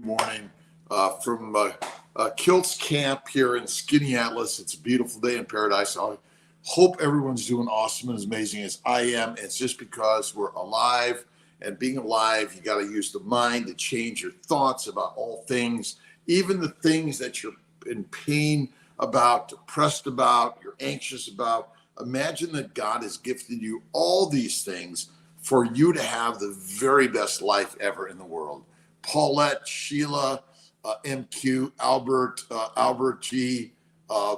morning from Kiltz Camp here in Skinny Atlas. It's a beautiful day in paradise. I hope everyone's doing awesome and as amazing as I am. It's just because we're alive, and being alive, you got to use the mind to change your thoughts about all things, even the things that you're in pain about, depressed about, you're anxious about. Imagine that God has gifted you all these things for you to have the very best life ever in the world. Paulette, Sheila, MQ, Albert G,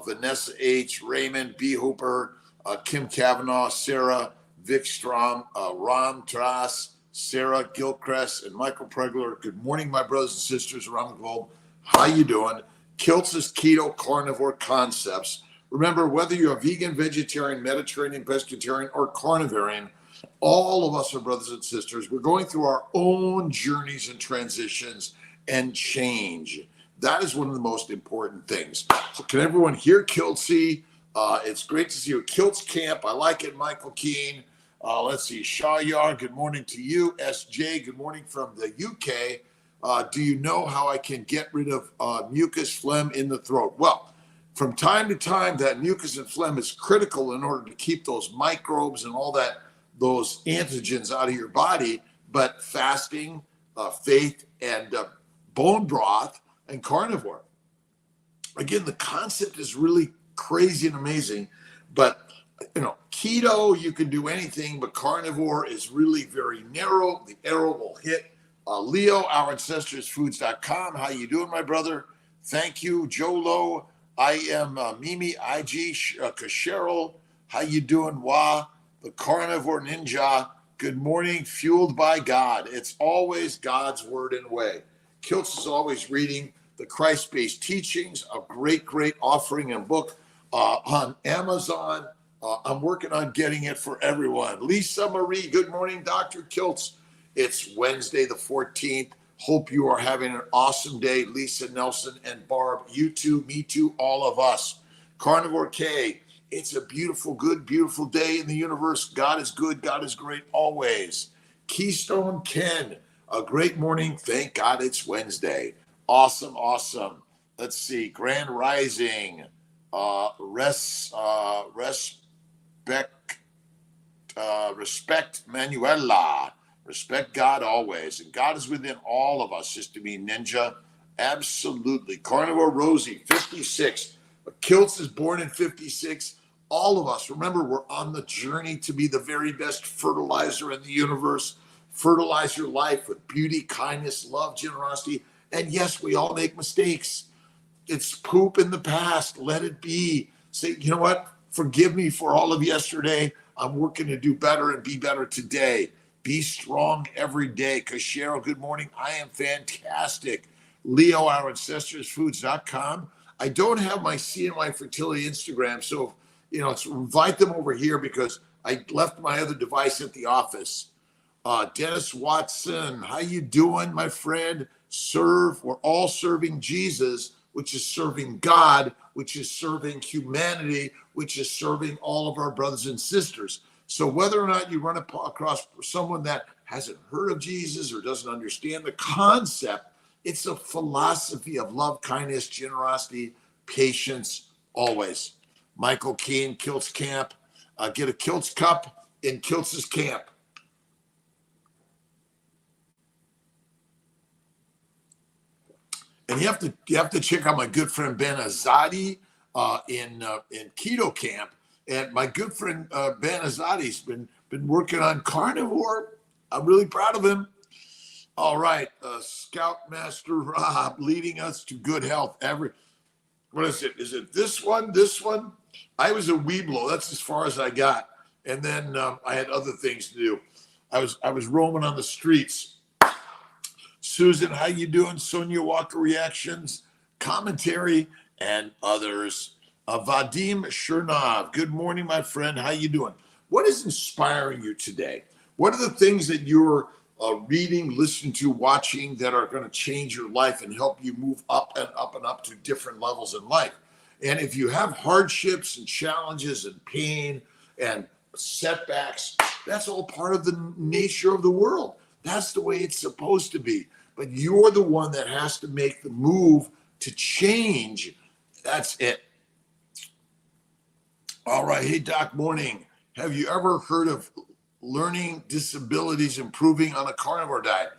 Vanessa H, Raymond B. Hooper, Kim Kavanaugh, Sarah, Vic Strom, Ron Trass, Sarah Gilchrist, and Michael Pregler. Good morning, my brothers and sisters around the globe. How you doing? Kiltz's Keto Carnivore Concepts. Remember, whether you're a vegan, vegetarian, Mediterranean, pescatarian, or carnivorian, all of us are brothers and sisters. We're going through our own journeys and transitions and change. That is one of the most important things. So can everyone hear Kiltzy? It's great to see you at Kiltz Camp. I like it, Michael Keane. Let's see, Shayar, good morning to you. SJ, good morning from the UK. Do you know how I can get rid of mucus, phlegm in the throat? Well, from time to time, that mucus and phlegm is critical in order to keep those microbes and all that, those antigens out of your body. But fasting, faith, and bone broth and carnivore. Again, the concept is really crazy and amazing. But, keto, you can do anything, but carnivore is really very narrow. The arrow will hit. Leo, OurAncestorsFoods.com. How you doing, my brother? Thank you. Jolo. I am Mimi, IG, Kasherol. How you doing, Wa? The Carnivore Ninja. Good morning, fueled by God. It's always God's word and way. Kiltz is always reading the Christ-based teachings, a great offering and book on Amazon. I'm working on getting it for everyone. Lisa Marie, good morning, Dr. Kiltz. It's Wednesday the 14th. Hope you are having an awesome day. Lisa, Nelson, and Barb, you too, me too, all of us. Carnivore K, it's a beautiful, good, beautiful day in the universe. God is good. God is great always. Keystone Ken, a great morning. Thank God it's Wednesday. Awesome. Let's see. Grand Rising. Respect Manuela. Respect God always. And God is within all of us, Sister Me Ninja. Absolutely. Carnivore Rosie, 56. Kiltz is born in 56. All of us, remember, we're on the journey to be the very best fertilizer in the universe. Fertilize your life with beauty, kindness, love, generosity. And yes, we all make mistakes. It's poop in the past. Let it be. Say, you know what? Forgive me for all of yesterday. I'm working to do better and be better today. Be strong every day. Kashero, good morning. I am fantastic. Leo, OurAncestorsFoods.com. I don't have my CNY Fertility Instagram, so invite them over here because I left my other device at the office. Dennis Watson, how you doing, my friend? Serve. We're all serving Jesus, which is serving God, which is serving humanity, which is serving all of our brothers and sisters. So whether or not you run across someone that hasn't heard of Jesus or doesn't understand the concept, it's a philosophy of love, kindness, generosity, patience, always. Michael Keane, Kiltz Camp. Get a Kiltz Cup in Kiltz's camp. And you have to check out my good friend Ben Azadi in Keto Camp. And my good friend Ben Azadi's been working on carnivore. I'm really proud of him. All right, Scoutmaster Rob leading us to good health. What is it? Is it this one? This one? I was a Weeblo. That's as far as I got. And then I had other things to do. I was roaming on the streets. Susan, how you doing? Sonia Walker reactions, commentary, and others. Vadim Shernov, good morning, my friend. How you doing? What is inspiring you today? What are the things that you're reading, listening to, watching that are going to change your life and help you move up and up and up to different levels in life? And if you have hardships and challenges and pain and setbacks, that's all part of the nature of the world. That's the way it's supposed to be. but you're the one that has to make the move to change. That's it. All right. Hey, Doc, morning. Have you ever heard of learning disabilities improving on a carnivore diet?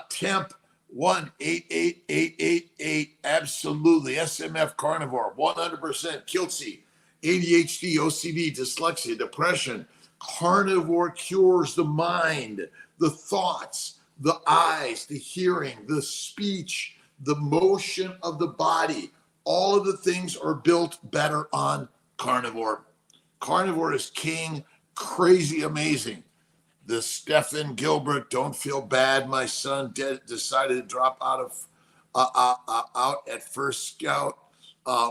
Temp 188888. Absolutely. SMF carnivore, 100%. Kiltz, ADHD, OCD, dyslexia, depression. Carnivore cures the mind, the thoughts, the eyes, the hearing, the speech, the motion of the body. All of the things are built better on carnivore. Carnivore is king, crazy amazing. The Stephen Gilbert, don't feel bad. My son decided to drop out at First Scout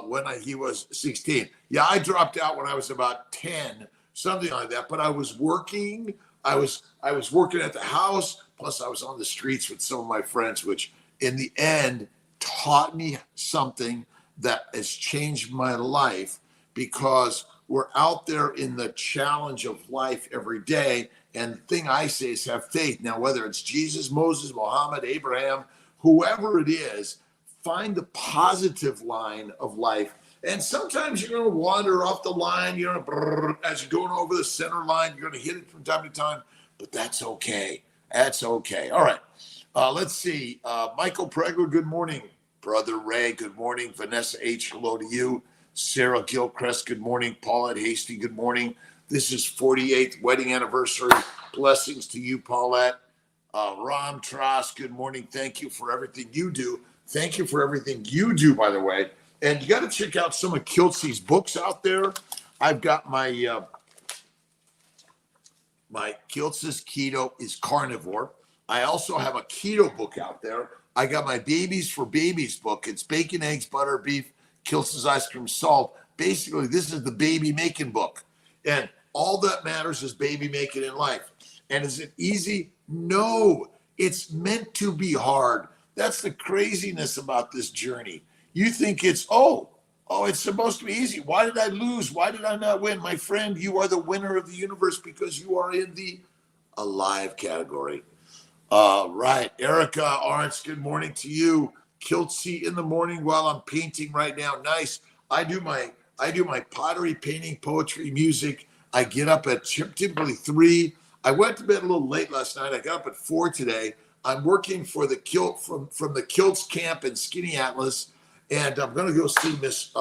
when he was 16. Yeah, I dropped out when I was about 10, something like that. But I was working. I was working at the house. Plus, I was on the streets with some of my friends, which in the end taught me something that has changed my life, because we're out there in the challenge of life every day. And the thing I say is have faith. Now, whether it's Jesus, Moses, Muhammad, Abraham, whoever it is, find the positive line of life. And sometimes you're going to wander off the line, as you're going over the center line, you're going to hit it from time to time, but that's okay. That's okay. All right. Let's see. Michael Pregler, good morning. Brother Ray, good morning. Vanessa H., hello to you. Sarah Gilchrist, good morning. Paulette Hasty, good morning. This is 48th wedding anniversary. Blessings to you, Paulette. Ram Trask, good morning. Thank you for everything you do. Thank you for everything you do, by the way. And you got to check out some of Kiltz's books out there. I've got my Kiltz's Keto is Carnivore. I also have a keto book out there. I got my Babies for Babies book. It's bacon, eggs, butter, beef, Kiltz's ice cream, salt. Basically, this is the baby making book. And all that matters is baby making in life. And is it easy? No, it's meant to be hard. That's the craziness about this journey. You think it's, it's supposed to be easy. Why did I lose? Why did I not win? My friend, you are the winner of the universe because you are in the alive category. Right. Erica Orange, good morning to you. Kiltz in the morning while I'm painting right now. Nice. I do my pottery, painting, poetry, music. I get up at typically 3. I went to bed a little late last night. I got up at 4 today. I'm working for the from the Kiltz camp in Skinny Atlas, and I'm going to go see Miss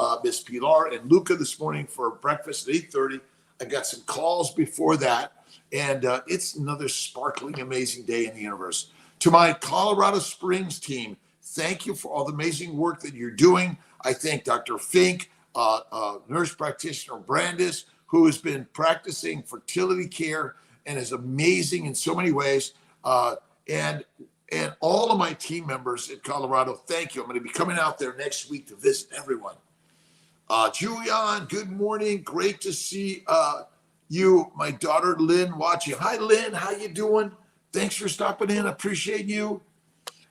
Pilar and Luca this morning for breakfast at 8:30. I got some calls before that, and it's another sparkling, amazing day in the universe. To my Colorado Springs team, thank you for all the amazing work that you're doing. I thank Dr. Fink, nurse practitioner Brandis, who has been practicing fertility care and is amazing in so many ways. And all of my team members in Colorado, thank you. I'm going to be coming out there next week to visit everyone. Julian, good morning. Great to see you. My daughter Lynn watching. Hi, Lynn. How you doing? Thanks for stopping in. I appreciate you.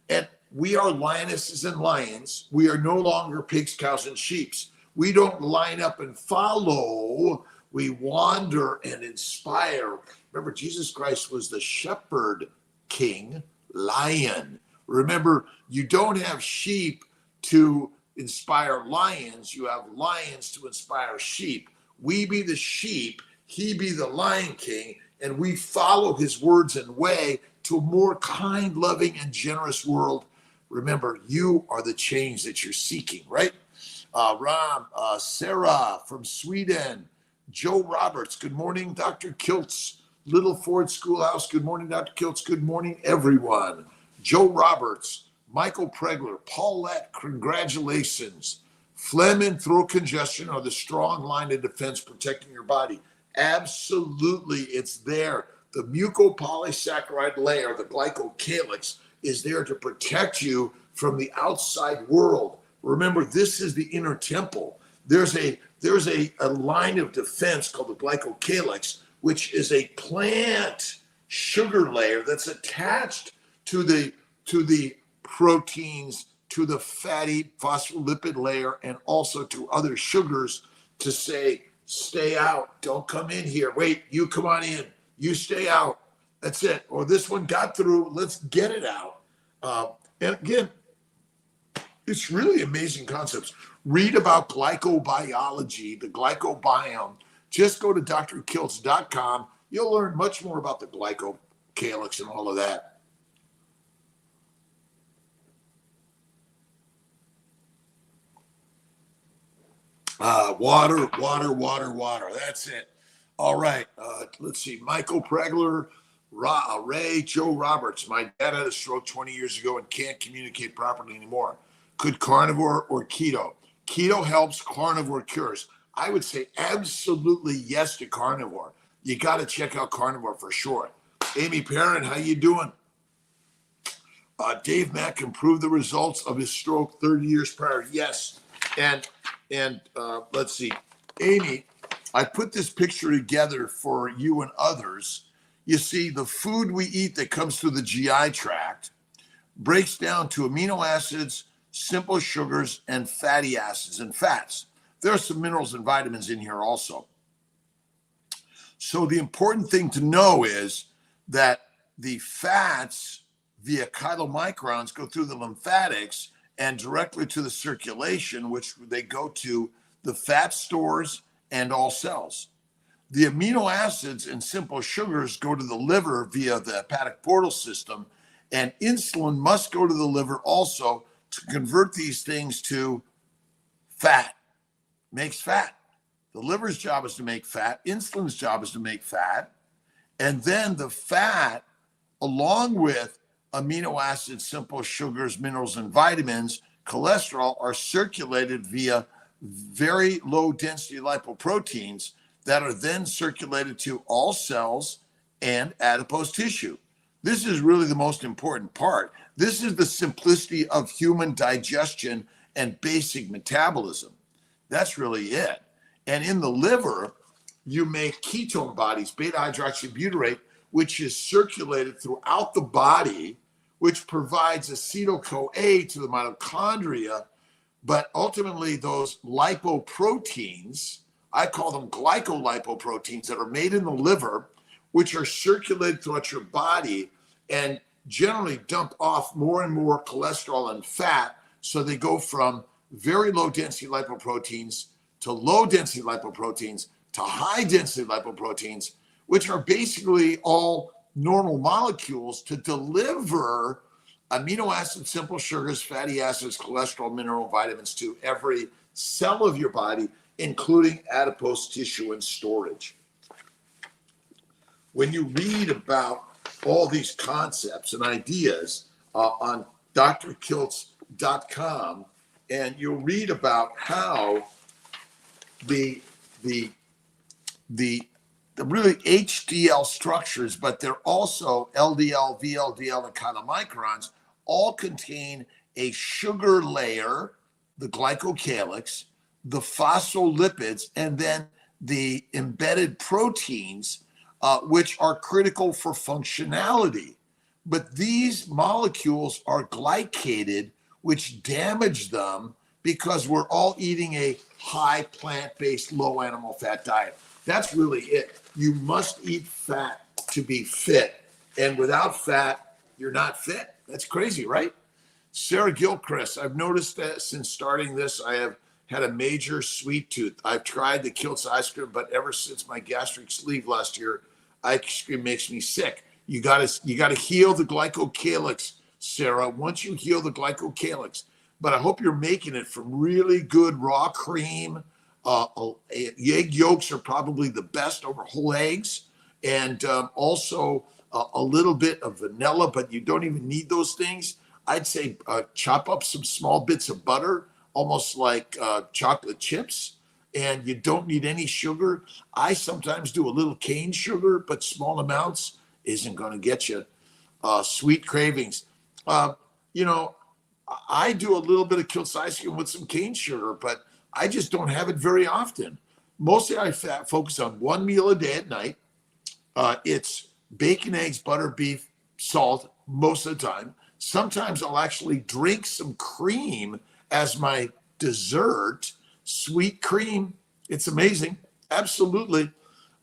And we are lionesses and lions. We are no longer pigs, cows, and sheeps. We don't line up and follow. We wander and inspire. Remember, Jesus Christ was the shepherd king, lion. Remember, you don't have sheep to inspire lions. You have lions to inspire sheep. We be the sheep, he be the lion king, and we follow his words and way to a more kind, loving, and generous world. Remember, you are the change that you're seeking, right? Sarah from Sweden, Joe Roberts, good morning, Dr. Kiltz, Little Ford Schoolhouse, good morning, Dr. Kiltz, good morning, everyone. Joe Roberts, Michael Pregler, Paulette, congratulations. Phlegm and throat congestion are the strong line of defense protecting your body. Absolutely, it's there. The mucopolysaccharide layer, the glycocalyx, is there to protect you from the outside world. Remember, this is the inner temple. There's a line of defense called the glycocalyx, which is a plant sugar layer that's attached to the proteins, to the fatty phospholipid layer, and also to other sugars to say, stay out, don't come in here. Wait, you come on in, you stay out. That's it. Or this one got through, let's get it out. And again, it's really amazing concepts. Read about glycobiology, the glycobiome. Just go to drkiltz.com. You'll learn much more about the glycocalyx and all of that. Water. That's it. All right. Let's see. Michael Pregler, Ray, Joe Roberts. My dad had a stroke 20 years ago and can't communicate properly anymore. Could carnivore or keto? Keto helps, carnivore cures. I would say absolutely yes to carnivore. You got to check out carnivore for sure. Amy Parent, how you doing? Dave Mack improved the results of his stroke 30 years prior. Yes. And let's see, Amy, I put this picture together for you and others. You see, the food we eat that comes through the GI tract breaks down to amino acids, simple sugars, and fatty acids and fats. There are some minerals and vitamins in here also. So the important thing to know is that the fats via chylomicrons go through the lymphatics and directly to the circulation, which they go to the fat stores and all cells. The amino acids and simple sugars go to the liver via the hepatic portal system, and insulin must go to the liver also to convert these things to fat. Makes fat. The liver's job is to make fat. Insulin's job is to make fat. And then the fat, along with amino acids, simple sugars, minerals, and vitamins, cholesterol, are circulated via very low density lipoproteins that are then circulated to all cells and adipose tissue. This is really the most important part. This is the simplicity of human digestion and basic metabolism. That's really it. And in the liver, you make ketone bodies, beta hydroxybutyrate, which is circulated throughout the body, which provides acetyl-CoA to the mitochondria. But ultimately, those lipoproteins, I call them glycolipoproteins, that are made in the liver, which are circulated throughout your body and generally dump off more and more cholesterol and fat. So they go from very low density lipoproteins to low density lipoproteins to high density lipoproteins, which are basically all normal molecules to deliver amino acids, simple sugars, fatty acids, cholesterol, mineral, vitamins to every cell of your body, including adipose tissue and storage. When you read about all these concepts and ideas on drkiltz.com, and you'll read about how the really HDL structures, but they're also LDL, VLDL, and chylomicrons, all contain a sugar layer, the glycocalyx, the phospholipids, and then the embedded proteins, which are critical for functionality. But these molecules are glycated, which damage them because we're all eating a high plant-based, low animal fat diet. That's really it. You must eat fat to be fit. And without fat, you're not fit. That's crazy, right? Sarah Gilchrist, I've noticed that since starting this, I have had a major sweet tooth. I've tried the Kiltz ice cream, but ever since my gastric sleeve last year, ice cream makes me sick. You gotta heal the glycocalyx, Sarah. Once you heal the glycocalyx, but I hope you're making it from really good raw cream. Egg yolks are probably the best over whole eggs, and also a little bit of vanilla, but you don't even need those things. I'd say chop up some small bits of butter, almost like chocolate chips, and you don't need any sugar. I sometimes do a little cane sugar, but small amounts isn't going to get you sweet cravings. I do a little bit of Kiltz ice cream with some cane sugar, but I just don't have it very often. Mostly I focus on one meal a day at night. It's bacon, eggs, butter, beef, salt most of the time. Sometimes I'll actually drink some cream as my dessert, sweet cream. It's amazing. Absolutely.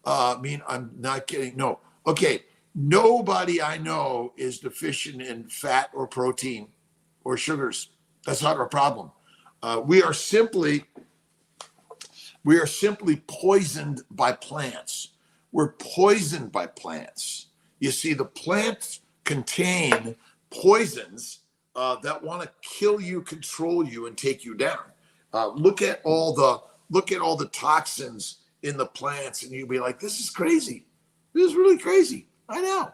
I'm not kidding. No. Okay. Nobody I know is deficient in fat or protein or sugars. That's not our problem. We are simply poisoned by plants. We're poisoned by plants. You see, the plants contain poisons that want to kill you, control you, and take you down. Look at all the toxins in the plants, and you'll be like, "This is crazy. This is really crazy." I know.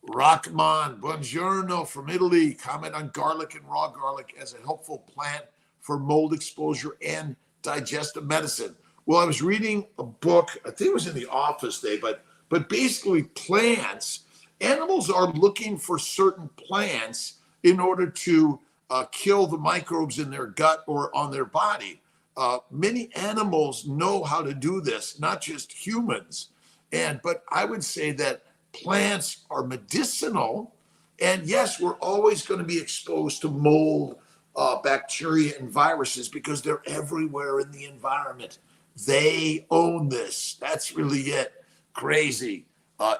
Rockman, buongiorno from Italy. Comment on garlic and raw garlic as a helpful plant for mold exposure and digestive medicine. Well, I was reading a book, I think it was in the office day, but basically animals are looking for certain plants in order to kill the microbes in their gut or on their body. Many animals know how to do this, not just humans. But I would say that plants are medicinal. And yes, we're always going to be exposed to mold, bacteria, and viruses because they're everywhere in the environment. They own this. That's really it. Crazy.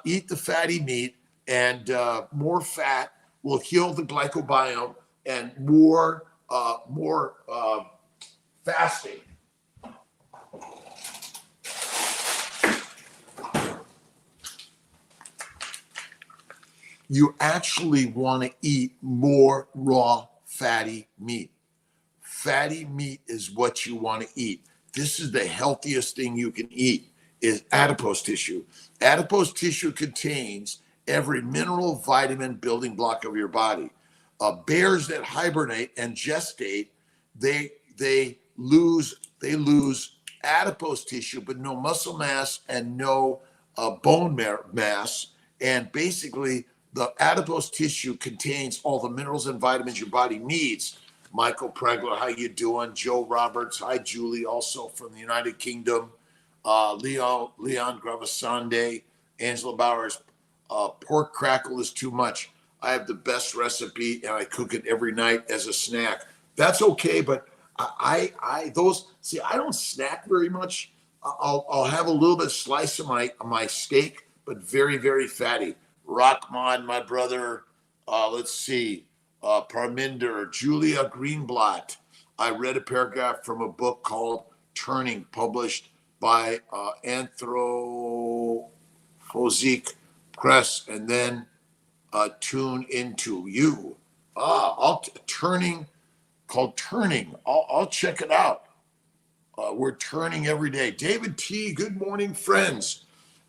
Eat the fatty meat, and more fat will heal the glycobiome, and more fasting. You actually want to eat more raw fatty meat. Fatty meat is what you want to eat. This is the healthiest thing you can eat, is adipose tissue. Adipose tissue contains every mineral, vitamin, building block of your body. Bears that hibernate and gestate, they lose adipose tissue, but no muscle mass and no bone mass. And basically, the adipose tissue contains all the minerals and vitamins your body needs. Michael Pregler, how you doing? Joe Roberts, hi Julie, also from the United Kingdom. Leon Gravasande, Angela Bowers. Pork crackle is too much. I have the best recipe, and I cook it every night as a snack. That's okay, but I don't snack very much. I'll have a little bit of slice of my steak, but very, very fatty. Rockmon, my brother. Let's see. Parminder, Julia Greenblatt. I read a paragraph from a book called Turning, published by Anthropophysique Press, and then Tune Into You. Turning, called Turning. I'll check it out. We're turning every day. David T, good morning, friends.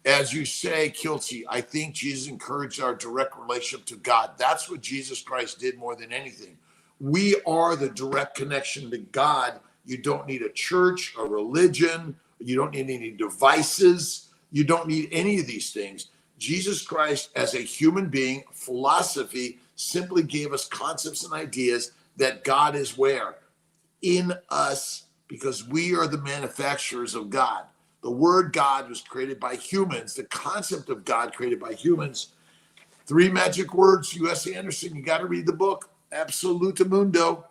As you say, Kiltz, I think Jesus encouraged our direct relationship to God. That's what Jesus Christ did more than anything. We are the direct connection to God. You don't need a church, a religion. You don't need any devices. You don't need any of these things. Jesus Christ, as a human being, philosophy, simply gave us concepts and ideas that God is where? In us, because we are the manufacturers of God. The word God was created by humans. The concept of God created by humans. 3 magic words. U.S. Anderson, you got to read the book. Absolutamundo.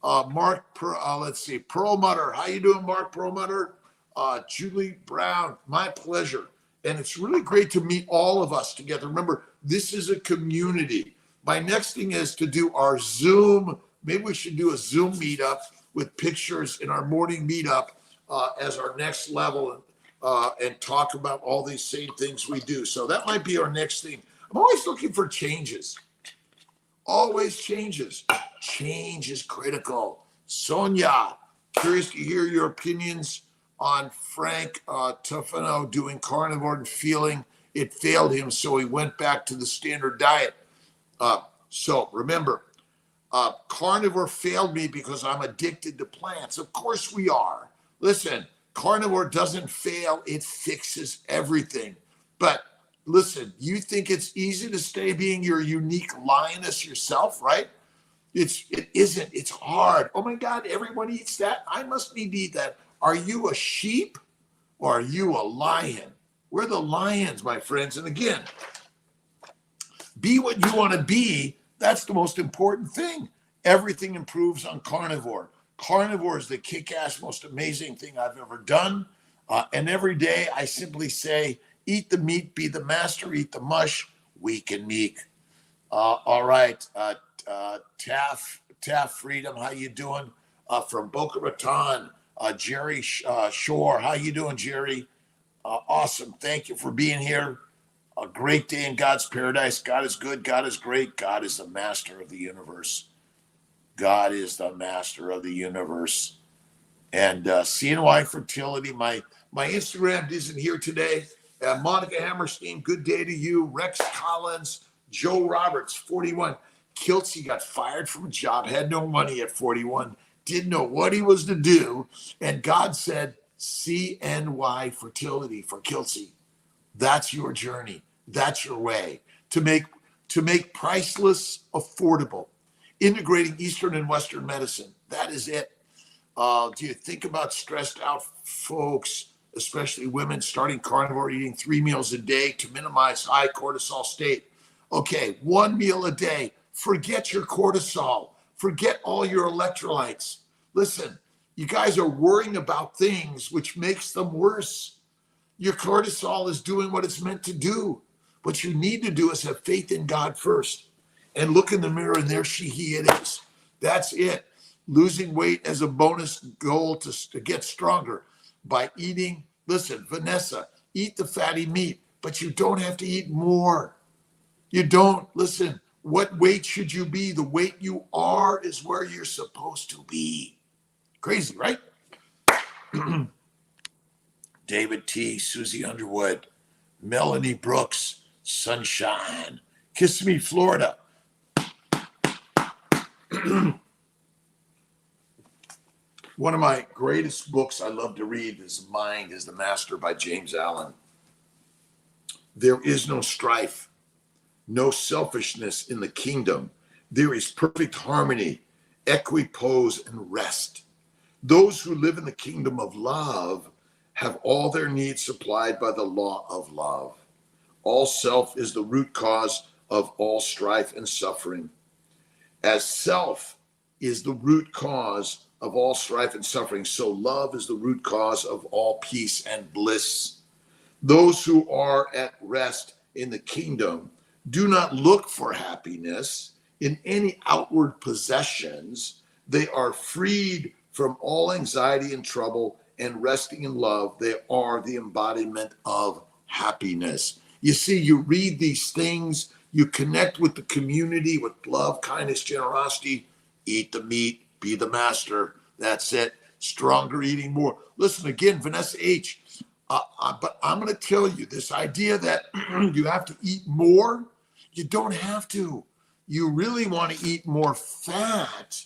Let's see. Perlmutter. How you doing, Mark Perlmutter? Julie Brown. My pleasure. And it's really great to meet all of us together. Remember, this is a community. My next thing is to do our Zoom. Maybe we should do a Zoom meetup with pictures in our morning meetup as our next level. And talk about all these same things we do. So that might be our next thing. I'm always looking for changes. Always changes. Change is critical. Sonia, curious to hear your opinions on Frank Tufano doing carnivore and feeling it failed him, so he went back to the standard diet. So remember, carnivore failed me because I'm addicted to plants. Of course we are. Listen, carnivore doesn't fail, it fixes everything. But listen, you think it's easy to stay being your unique lioness yourself, right? It isn't. It's hard. Oh my God, everyone eats that. I must need to eat that. Are you a sheep or are you a lion? We're the lions, my friends. And again, be what you want to be. That's the most important thing. Everything improves on carnivore. Carnivore is the kick-ass, most amazing thing I've ever done. And every day I simply say, eat the meat, be the master, eat the mush, weak and meek. All right. Taff Freedom, how you doing? From Boca Raton, Jerry Shore, how you doing, Jerry? Awesome. Thank you for being here. A great day in God's paradise. God is good. God is great. God is the master of the universe. God is the master of the universe. And CNY Fertility, my Instagram isn't here today. Monica Hammerstein, good day to you. Rex Collins, Joe Roberts, 41. Kiltz, he got fired from a job, had no money at 41, didn't know what he was to do. And God said, CNY Fertility for Kiltz. That's your journey. That's your way to make priceless affordable, integrating Eastern and Western medicine. That is it. Do you think about stressed out folks, especially women, starting carnivore, eating 3 meals a day to minimize high cortisol state? Okay, 1 meal a day. Forget your cortisol. Forget all your electrolytes. Listen, you guys are worrying about things which makes them worse. Your cortisol is doing what it's meant to do. What you need to do is have faith in God first and look in the mirror, and there he it is. That's it. Losing weight as a bonus goal to get stronger by eating. Listen, Vanessa, eat the fatty meat, but you don't have to eat more. You don't. Listen, what weight should you be? The weight you are is where you're supposed to be. Crazy, right? David T., Susie Underwood, Melanie Brooks, Sunshine, Kiss Me, Florida. One of my greatest books I love to read is Mind is the Master by James Allen. There is no strife, no selfishness in the kingdom. There is perfect harmony, equipoise, and rest. Those who live in the kingdom of love have all their needs supplied by the law of love. All self is the root cause of all strife and suffering. As self is the root cause of all strife and suffering, so love is the root cause of all peace and bliss. Those who are at rest in the kingdom do not look for happiness in any outward possessions. They are freed from all anxiety and trouble, and resting in love, they are the embodiment of happiness. You see, you read these things, you connect with the community with love, kindness, generosity, eat the meat, be the master. That's it. Stronger, eating more. Listen again, Vanessa H. But I'm going to tell you this idea that you have to eat more. You don't have to. You really want to eat more fat.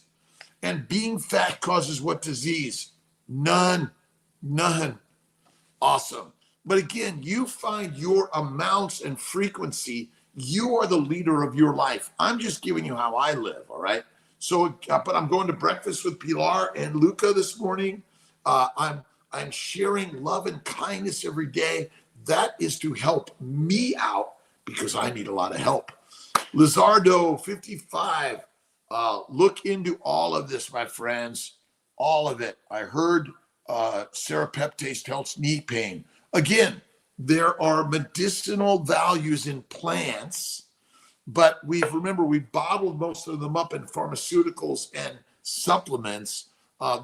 And being fat causes what disease? None. Awesome. But again, you find your amounts and frequency. You are the leader of your life. I'm just giving you how I live, all right? So, but I'm going to breakfast with Pilar and Luca this morning. I'm sharing love and kindness every day. That is to help me out because I need a lot of help. Lizardo, 55. Look into all of this, my friends. All of it. I heard serapeptase helps knee pain. Again, there are medicinal values in plants, but we've bottled most of them up in pharmaceuticals and supplements.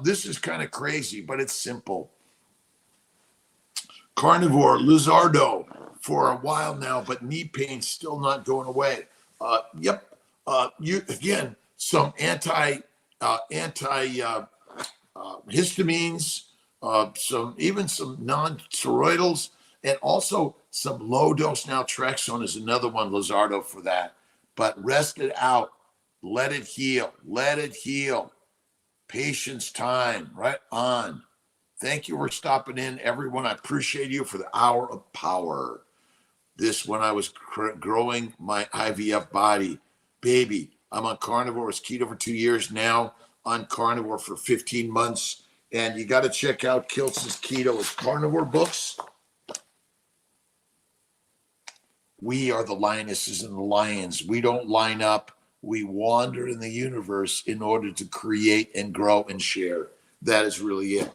This is kind of crazy, but it's simple. Carnivore, Lizardo, for a while now, but knee pain still not going away. Yep. Some histamines, some non-steroidals, and also some low-dose naltrexone is another one, Lizardo, for that. But rest it out. Let it heal. Let it heal. Patience, time, right on. Thank you for stopping in, everyone. I appreciate you for the hour of power. This when I was growing my IVF body. Baby, I'm on carnivore. It's keto for 2 years now. On carnivore for 15 months. And you got to check out Kiltz's Keto with Carnivore books. We are the lionesses and the lions. We don't line up. We wander in the universe in order to create and grow and share. That is really it.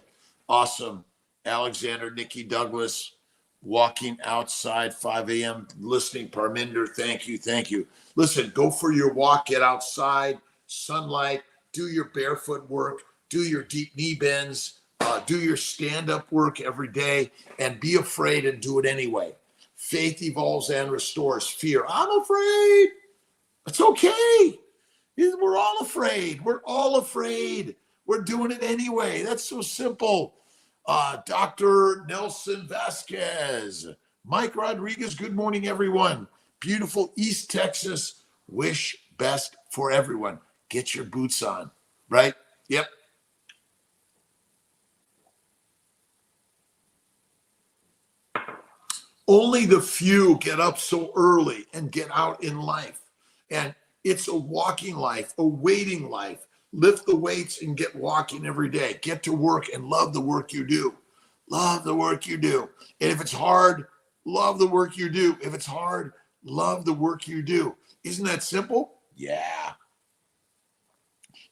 Awesome. Alexander, Nikki Douglas, walking outside, 5 a.m., listening. Parminder, thank you, thank you. Listen, go for your walk, get outside, sunlight, do your barefoot work, do your deep knee bends, do your stand-up work every day, and be afraid and do it anyway. Faith evolves and restores fear. I'm afraid. It's okay. We're all afraid. We're all afraid. We're doing it anyway. That's so simple. Dr. Nelson Vasquez, Mike Rodriguez, good morning, everyone. Beautiful East Texas. Wish best for everyone. Get your boots on, right? Yep. Only the few get up so early and get out in life. And it's a walking life, a waiting life. Lift the weights and get walking every day. Get to work and love the work you do. Love the work you do. And if it's hard, love the work you do. If it's hard, love the work you do. Isn't that simple? Yeah.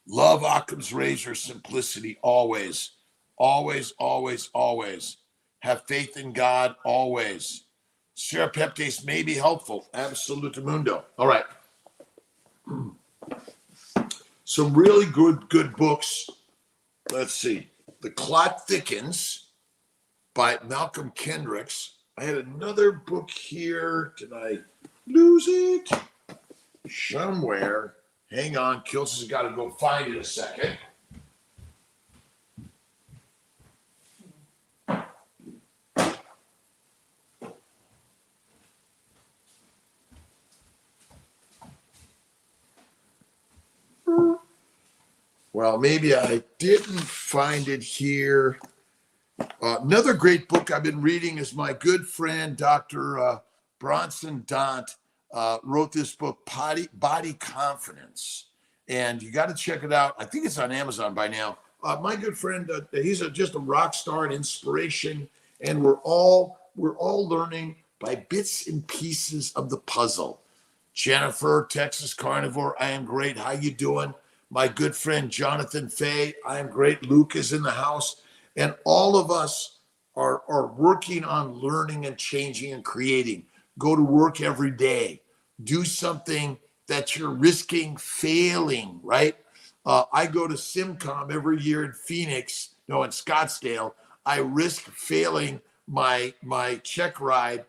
Love Occam's razor, simplicity always. Always, always, always. Have faith in God always. Serapeptes may be helpful. Absolutamundo. All right. Some really good books. Let's see. The Clot Thickens by Malcolm Kendricks. I had another book here. Did I lose it? Somewhere. Hang on. Kiltz has got to go find it a second. Well, maybe I didn't find it here. Another great book I've been reading is my good friend, Dr. Bronson Dant, wrote this book, Body Confidence. And you got to check it out. I think it's on Amazon by now. My good friend, he's just a rock star and inspiration. And we're all learning by bits and pieces of the puzzle. Jennifer, Texas Carnivore, I am great. How you doing? My good friend, Jonathan Fay, I am great. Luke is in the house. And all of us are working on learning and changing and creating. Go to work every day. Do something that you're risking failing, right? I go to SimCom every year in Phoenix, in Scottsdale. I risk failing my check ride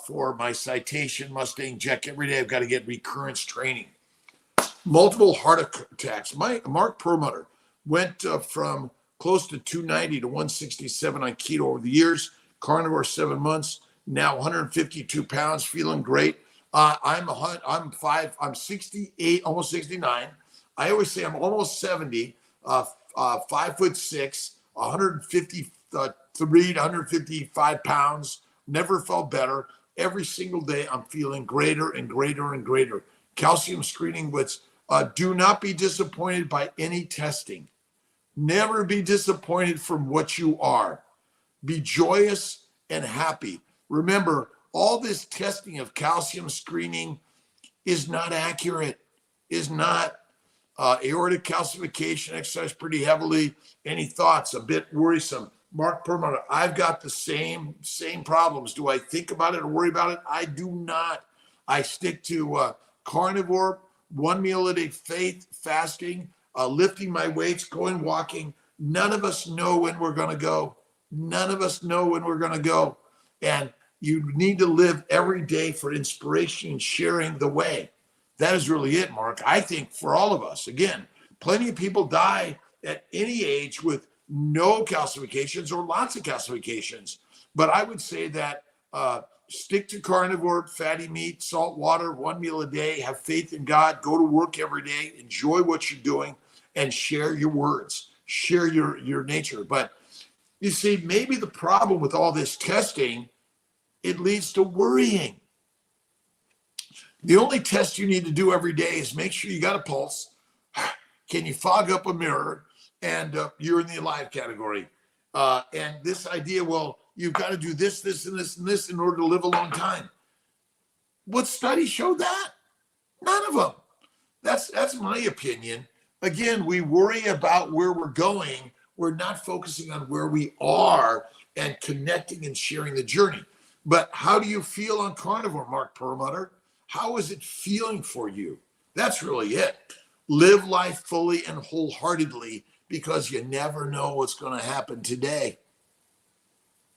for my Citation Mustang Jack every day. I've got to get recurrence training. Multiple heart attacks. Mark Perlmutter went from close to 290 to 167 on keto over the years. Carnivore 7 months. Now 152 pounds, feeling great. I'm 68, almost 69. I always say I'm almost 70. 5'6", 153 to 155 pounds. Never felt better. Every single day I'm feeling greater and greater and greater. Calcium screening with do not be disappointed by any testing. Never be disappointed from what you are. Be joyous and happy. Remember, all this testing of calcium screening is not accurate, is not aortic calcification, exercise pretty heavily. Any thoughts? A bit worrisome. Mark Perlmutter, I've got the same problems. Do I think about it or worry about it? I do not. I stick to carnivore, 1 meal a day, faith, fasting, lifting my weights, going walking. None of us know when we're going to go. None of us know when we're going to go. And you need to live every day for inspiration and sharing the way. That is really it, Mark. I think for all of us, again, plenty of people die at any age with no calcifications or lots of calcifications. But I would say that stick to carnivore, fatty meat, salt water, 1 meal a day, have faith in God, go to work every day, enjoy what you're doing, and share your words, share your nature. But you see, maybe the problem with all this testing, it leads to worrying. The only test you need to do every day is make sure you got a pulse. Can you fog up a mirror? And you're in the alive category. And this idea, well, you've got to do this, this, and this, and this in order to live a long time. What study showed that? None of them. That's my opinion. Again, we worry about where we're going. We're not focusing on where we are and connecting and sharing the journey. But how do you feel on carnivore, Mark Perlmutter? How is it feeling for you? That's really it. Live life fully and wholeheartedly, because you never know what's going to happen today.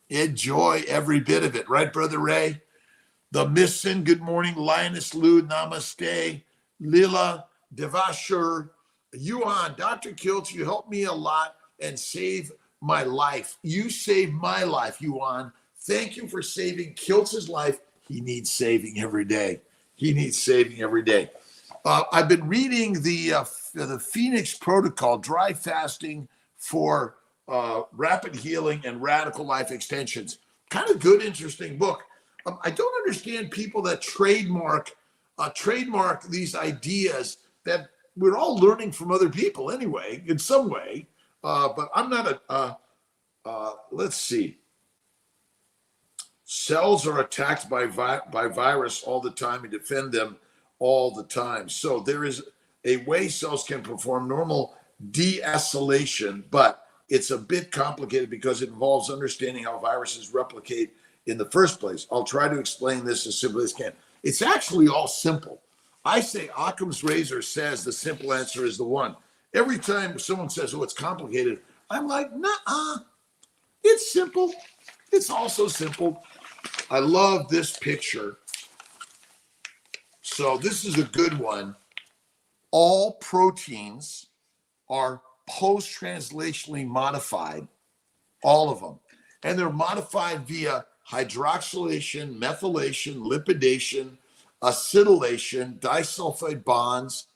Enjoy every bit of it. Right, Brother Ray? The Missin, good morning. Lioness Lou, namaste. Lila, Devashur, Yuan, Dr. Kiltz, you helped me a lot and save my life. You saved my life, Yuan. Thank you for saving Kiltz's life. He needs saving every day. He needs saving every day. I've been reading the Phoenix Protocol, dry fasting for rapid healing and radical life extensions. Kind of good, interesting book. I don't understand people that trademark these ideas that we're all learning from other people anyway, in some way. But I'm not let's see. Cells are attacked by virus all the time and defend them all the time. So there is a way cells can perform normal de-acylation, but it's a bit complicated because it involves understanding how viruses replicate in the first place. I'll try to explain this as simply as I can. It's actually all simple. I say Occam's razor says the simple answer is the one. Every time someone says, oh, it's complicated, I'm like, nah, it's simple. It's also simple. I love this picture. So this is a good one. All proteins are post-translationally modified, all of them. And they're modified via hydroxylation, methylation, lipidation, acetylation, disulfide bonds,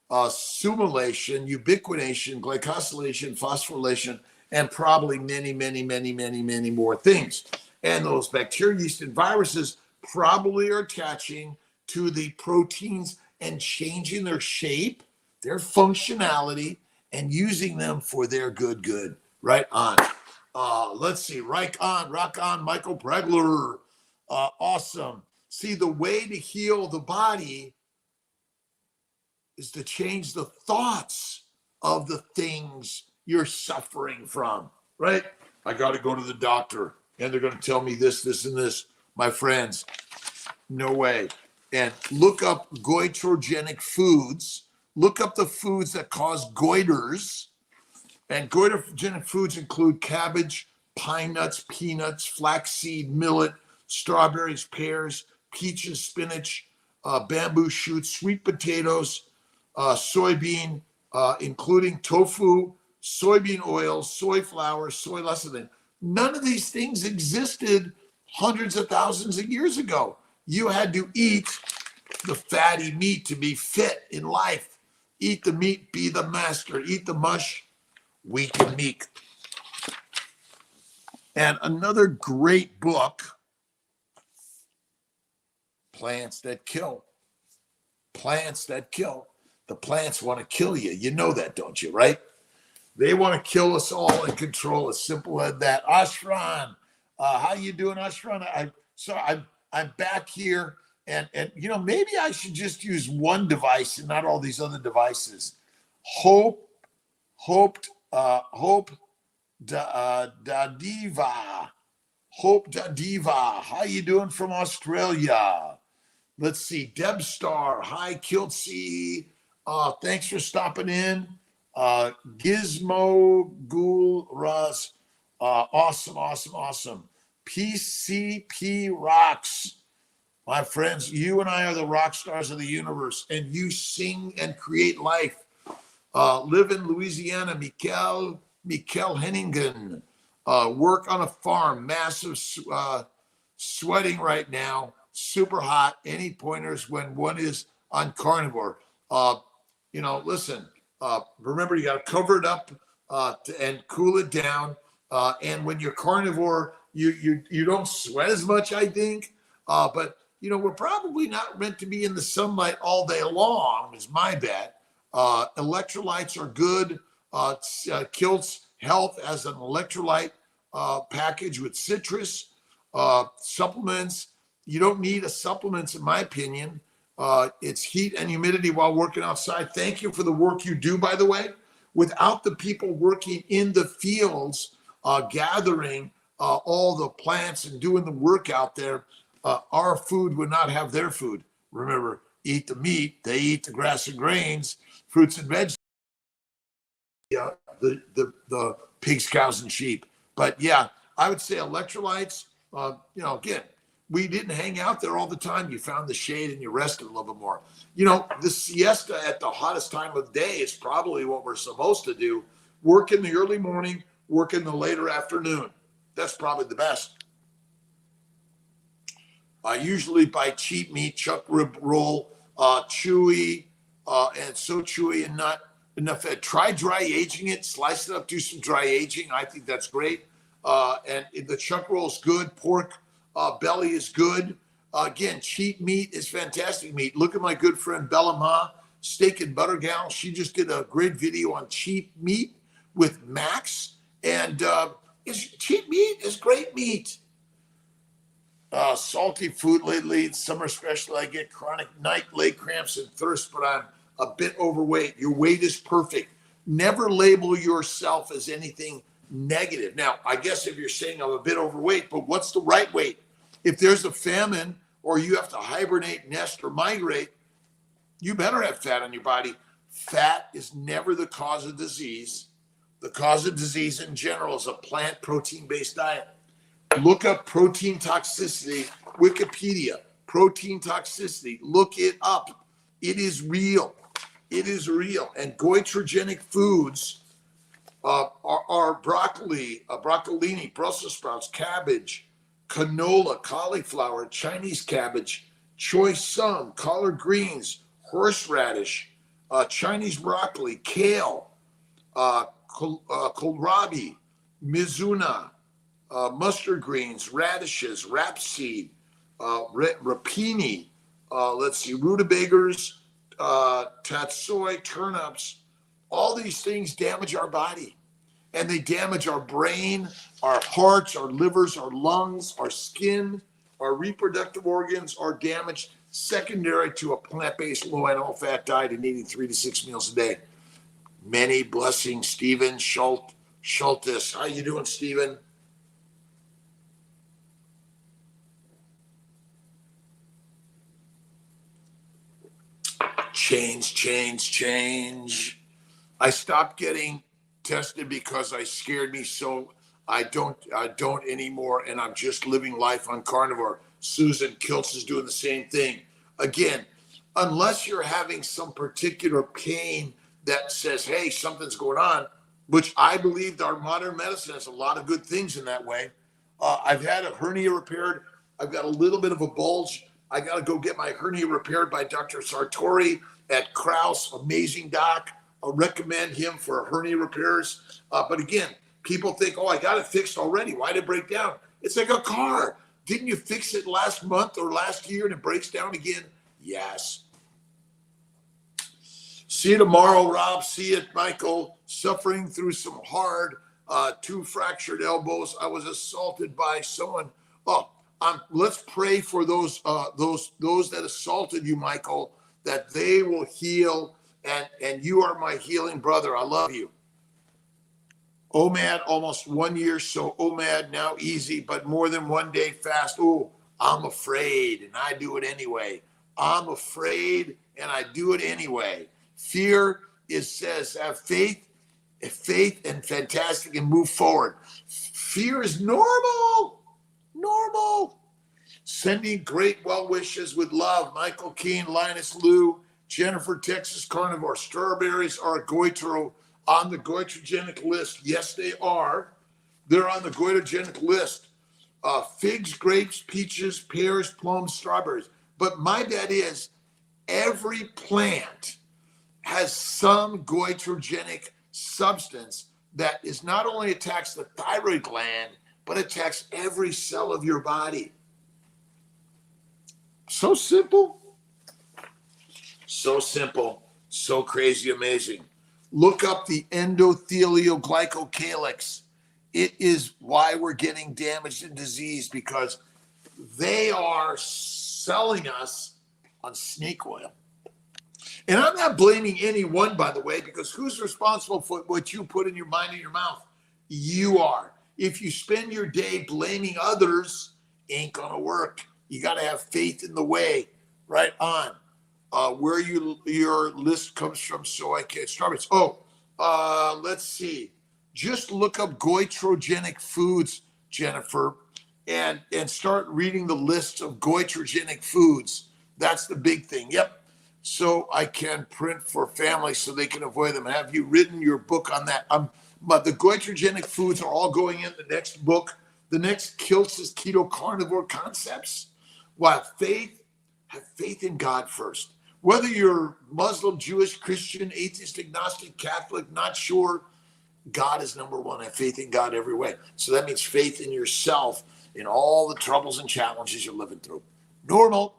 summylation, ubiquitination, glycosylation, phosphorylation, and probably many more things. And those bacteria, yeast, and viruses probably are attaching to the proteins and changing their shape, their functionality, and using them for their good. Right on. Let's see. Rock on, Michael Bregler. Awesome. See, the way to heal the body is to change the thoughts of the things you're suffering from, right? I got to go to the doctor and they're going to tell me this, and this. My friends, no way. And look up goitrogenic foods. Look up the foods that cause goiters. And goitrogenic foods include cabbage, pine nuts, peanuts, flaxseed, millet, strawberries, pears, peaches, spinach, bamboo shoots, sweet potatoes, soybean, including tofu, soybean oil, soy flour, soy lecithin. None of these things existed hundreds of thousands of years ago. You had to eat the fatty meat to be fit in life. Eat the meat, be the master. Eat the mush, weak and meek. And another great book, Plants That Kill. Plants That Kill. The plants want to kill you. You know that, don't you, right? They want to kill us all and control us. Simple as that. Ashran, how you doing, Ashran? I'm back here, and you know, maybe I should just use one device and not all these other devices. Hope Dadiva. How you doing from Australia? Let's see. Deb Star. Hi, Kiltzy. Thanks for stopping in. Gizmo Ghoul Raz. Awesome. PCP rocks. My friends, you and I are the rock stars of the universe, and you sing and create life. Live in Louisiana, Mikkel Henningen. Work on a farm, massive sweating right now, super hot. Any pointers when one is on carnivore? Listen, remember you got to cover it up and cool it down. And when you're carnivore, you don't sweat as much, I think. But we're probably not meant to be in the sunlight all day long, is my bet. Electrolytes are good. Kiltz Health as an electrolyte package with citrus. Supplements. You don't need a supplements, in my opinion. It's heat and humidity while working outside. Thank you for the work you do, by the way. Without the people working in the fields, gathering all the plants and doing the work out there, our food would not have their food. Remember, eat the meat, they eat the grass and grains, fruits and vegetables, the pigs, cows, and sheep. But yeah, I would say electrolytes, again, we didn't hang out there all the time. You found the shade and you rested a little bit more. The siesta at the hottest time of the day is probably what we're supposed to do. Work in the early morning, work in the later afternoon. That's probably the best. I usually buy cheap meat, chuck rib roll, chewy, and so chewy and not enough fat. Try dry aging it, slice it up, do some dry aging. I think that's great. And the chuck roll is good. Pork belly is good. Again, cheap meat is fantastic meat. Look at my good friend Bella Ma, Steak and Butter Gal. She just did a great video on cheap meat with Max. And cheap meat is great meat. Salty food lately, summer especially, I get chronic night leg cramps and thirst, but I'm a bit overweight. Your weight is perfect. Never label yourself as anything negative. Now, I guess if you're saying I'm a bit overweight, but what's the right weight? If there's a famine or you have to hibernate, nest, or migrate, you better have fat on your body. Fat is never the cause of disease. The cause of disease in general is a plant protein-based diet. Look up protein toxicity, Wikipedia, protein toxicity. Look it up. It is real. It is real. And goitrogenic foods are broccoli, broccolini, Brussels sprouts, cabbage, canola, cauliflower, Chinese cabbage, choy sum, collard greens, horseradish, Chinese broccoli, kale, kohlrabi, mizuna, mustard greens, radishes, rapeseed, rapini, rutabagas, tatsoi, turnips. All these things damage our body, and they damage our brain, our hearts, our livers, our lungs, our skin, our reproductive organs are damaged secondary to a plant-based low and all fat diet and eating 3 to 6 meals a day. Many blessings, Stephen Schultes. How you doing, Stephen? Change. I stopped getting tested because I scared me, so I don't anymore, and I'm just living life on carnivore. Susan Kiltz is doing the same thing. Again, unless you're having some particular pain that says, hey, something's going on, which I believe our modern medicine has a lot of good things in that way. I've had a hernia repaired. I've got a little bit of a bulge. I got to go get my hernia repaired by Dr. Sartori at Kraus, amazing doc. I'll recommend him for hernia repairs. But again, people think, I got it fixed already. Why did it break down? It's like a car. Didn't you fix it last month or last year and it breaks down again? Yes. See you tomorrow, Rob. See you, Michael. Suffering through some hard, 2 fractured elbows. I was assaulted by someone. Let's pray for those that assaulted you, Michael, that they will heal. And you are my healing brother. I love you. OMAD, almost 1 year. So OMAD now easy, but more than 1 day fast. Oh, I'm afraid and I do it anyway. I'm afraid and I do it anyway. Fear says have faith and fantastic and move forward. Fear is normal. Sending great well wishes with love. Michael Keene, Linus Liu, Jennifer, Texas Carnivore. Strawberries are on the goitrogenic list. Yes, they are. They're on the goitrogenic list. Figs, grapes, peaches, pears, plums, strawberries. But my bet is every plant has some goitrogenic substance that is not only attacks the thyroid gland, but attacks every cell of your body. So simple. So crazy amazing. Look up the endothelial glycocalyx. It is why we're getting damaged and diseased, because they are selling us on snake oil. And I'm not blaming anyone, by the way, because who's responsible for what you put in your mind and your mouth? You are. If you spend your day blaming others, ain't gonna work. You got to have faith in the way. Right on. Where your list comes from, so I can strawberries. Let's see. Just look up goitrogenic foods, Jennifer, and start reading the list of goitrogenic foods. That's the big thing. Yep. So I can print for families so they can avoid them. Have you written your book on that? But the goitrogenic foods are all going in the next book. The next Kiltz is Keto Carnivore Concepts. While have faith in God first. Whether you're Muslim, Jewish, Christian, atheist, agnostic, Catholic, not sure, God is number one. Have faith in God every way. So that means faith in yourself in all the troubles and challenges you're living through. Normal.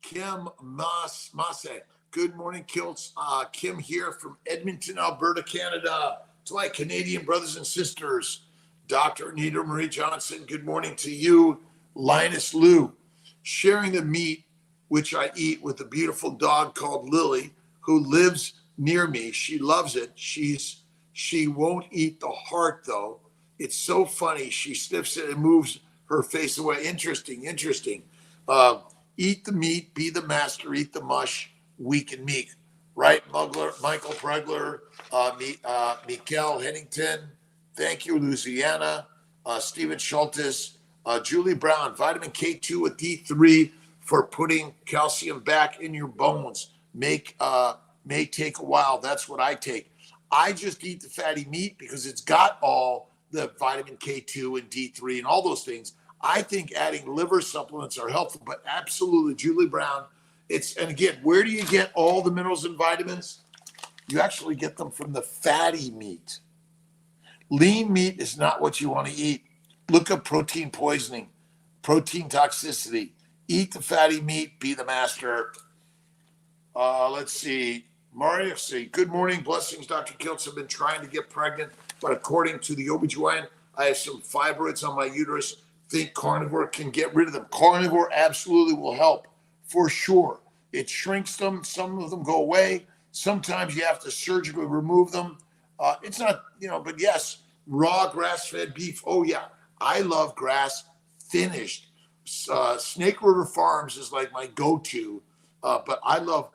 Kim Masse. Good morning, Kiltz. Kim here from Edmonton, Alberta, Canada. To my Canadian brothers and sisters. Dr. Anita Marie Johnson, good morning to you. Linus Liu. Sharing the meat, which I eat with a beautiful dog called Lily, who lives near me. She loves it. She won't eat the heart, though. It's so funny. She sniffs it and moves her face away. Interesting. Eat the meat, be the master, eat the mush, weak and meek. Right, Michael Pregler, Mikael Hennington, thank you, Louisiana, Stephen Schultes, Julie Brown, vitamin K2 with D3 for putting calcium back in your bones. May take a while. That's what I take. I just eat the fatty meat because it's got all the vitamin K2 and D3 and all those things. I think adding liver supplements are helpful, but absolutely, Julie Brown. And again, where do you get all the minerals and vitamins? You actually get them from the fatty meat. Lean meat is not what you want to eat. Look up protein poisoning, protein toxicity. Eat the fatty meat, be the master. Let's see. Mario, say, good morning, blessings, Dr. Kiltz. I've been trying to get pregnant, but according to the OBGYN, I have some fibroids on my uterus. Think carnivore can get rid of them. Carnivore absolutely will help, for sure. It shrinks them. Some of them go away. Sometimes you have to surgically remove them. It's not, but yes, raw grass-fed beef. Oh, yeah. I love grass finished. Snake River Farms is like my go-to, but I love,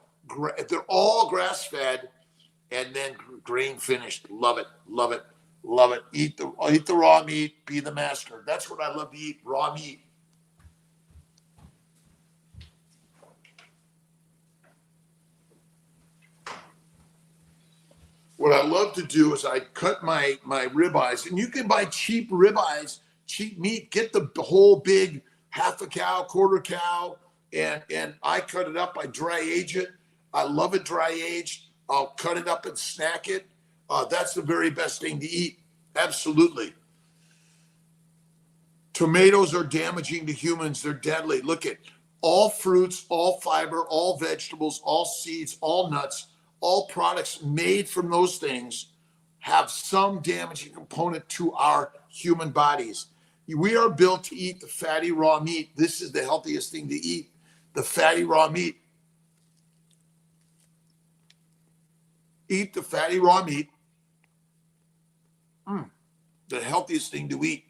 they're all grass-fed and then grain finished. Love it. Eat the raw meat, be the master. That's what I love to eat, raw meat. What I love to do is I cut my ribeyes, and you can buy cheap ribeyes, cheap meat. Get the whole big half a cow, quarter cow, and I cut it up. I dry age it. I love it dry aged. I'll cut it up and snack it. That's the very best thing to eat. Absolutely. Tomatoes are damaging to humans. They're deadly. Look at all fruits, all fiber, all vegetables, all seeds, all nuts, all products made from those things have some damaging component to our human bodies. We are built to eat the fatty raw meat. This is the healthiest thing to eat, the fatty raw meat. Eat the fatty raw meat. The healthiest thing to eat.